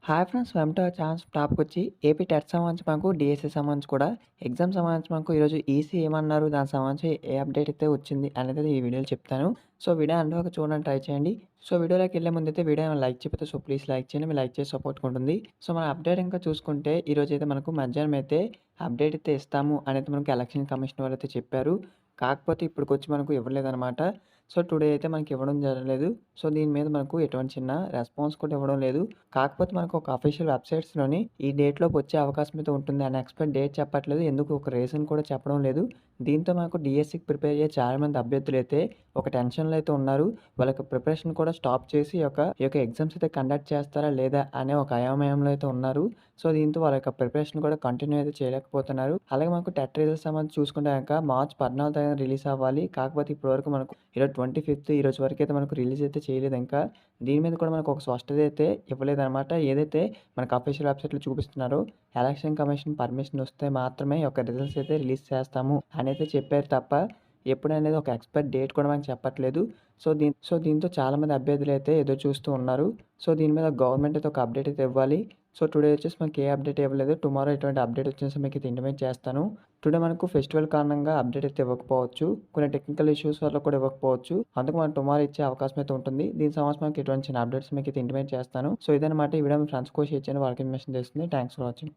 Hi friends! Welcome to our channel టాపికొచ్చి AP TET సంబంధించి మనకు డీఎస్సీ సంబంధించి కూడా ఎగ్జామ్ సంబంధించి మనకు ఈరోజు ఈసీ ఏమన్నారు? దానికి సంబంధించి ఏ అప్డేట్ అయితే వచ్చింది అనేది ఈ వీడియోలో చెప్తాను. సో, వీడియో ఎండ్ వరకు చూడడానికి ట్రై చేయండి. సో, వీడియోలోకెళ్ళే ముందైతే వీడియో ఏమైనా లైక్ చేయకపోతే సో, ప్లీజ్ లైక్ చేయండి. మీరు లైక్ చేసి సపోర్ట్‌గా ఉంటుంది. సో, మన అప్డేట్ ఇంకా చూసుకుంటే ఈరోజైతే మనకు మధ్యాహ్నం అయితే అప్డేట్ అయితే ఇస్తాము అనేది మనకు ఎలక్షన్ కమిషన్ వాళ్ళైతే చెప్పారు. కాకపోతే ఇప్పటికొచ్చి మనకు ఇవ్వలేదనమాట. సో, టుడే అయితే మనకి ఇవ్వడం జరగలేదు. సో, దీని మీద మనకు ఎటువంటి చిన్న రెస్పాన్స్ కూడా ఇవ్వడం లేదు. కాకపోతే మనకు ఒక అఫీషియల్ వెబ్‌సైట్స్‌లోని ఈ డేట్‌లోపు వచ్చే అవకాశం అయితే ఉంటుంది అని ఎక్స్‌పెక్ట్ డేట్ చెప్పట్లేదు. ఎందుకు ఒక రీజన్ కూడా చెప్పడం లేదు. దీంతో మనకు డీఎస్సీకి ప్రిపేర్ అయ్యే చాలామంది అభ్యర్థులైతే ఒక టెన్షన్‌లో అయితే ఉన్నారు. వాళ్ళకి ప్రిపరేషన్ కూడా స్టాప్ చేసి ఈ యొక్క ఎగ్జామ్స్ అయితే కండక్ట్ చేస్తారా లేదా అనే ఒక అయోమయంలో అయితే ఉన్నారు. సో, దీంతో వాళ్ళ యొక్క ప్రిపరేషన్ కూడా కంటిన్యూ అయితే చేయలేకపోతున్నారు. అలాగే మనకు టెట్ రిజల్ట్స్ సంబంధించి చూసుకుంటే గనక మార్చ్ 14 తారీఖున రిలీజ్ అవ్వాలి. కాకపోతే ఇప్పటివరకు మనకు ఈరోజు 25థ్ ఈ రోజు వరకైతే మనకు రిలీజ్ అయితే చేయలేదు ఇంకా. దీని మీద కూడా మనకు ఒక స్పష్టత అయితే ఇవ్వలేదనమాట. ఏదైతే మనకు అఫీషియల్ వెబ్‌సైట్‌లో చూపిస్తున్నారో ఎలక్షన్ కమిషన్ పర్మిషన్ వస్తే మాత్రమే ఈ యొక్క రిజల్ట్స్ అయితే రిలీజ్ చేస్తాము అనైతే చెప్పారు తప్ప, ఎప్పుడనేది ఒక ఎక్స్‌పైర్ డేట్ కూడా మనకు చెప్పట్లేదు. దీంతో చాలామంది అభ్యర్థులైతే ఎదురు చూస్తూ ఉన్నారు. సో, దీని మీద గవర్నమెంట్ అయితే ఒక అప్డేట్ అయితే ఇవ్వాలి. సో, టుడే వచ్చేసి మనకి ఏ అప్డేట్ ఇవ్వలేదు. టుమారో ఎటువంటి అప్డేట్ వచ్చేసి మీకైతే ఇంటిమేట్ చేస్తాను. టుడే మనకు ఫెస్టివల్ కారణంగా అప్డేట్ అయితే ఇవ్వకపోవచ్చు. కొన్ని టెక్నికల్ ఇష్యూస్ వల్ల కూడా ఇవ్వకపోవచ్చు. అందుకు మనం టుమారో ఇచ్చే అవకాశం అయితే ఉంటుంది. దీనికి సంబంధించి మనకి ఎటువంటి చిన్న అప్డేట్స్ మీకైతే ఇంటిమేట్ చేస్తాను. సో, ఇదనమాట ఈ వీడియో మీ ఫ్రెండ్స్‌కి షేర్ చేయండి. వాళ్ళకి ఇన్ఫర్మేషన్ తెలుస్తుంది. Thanks for watching.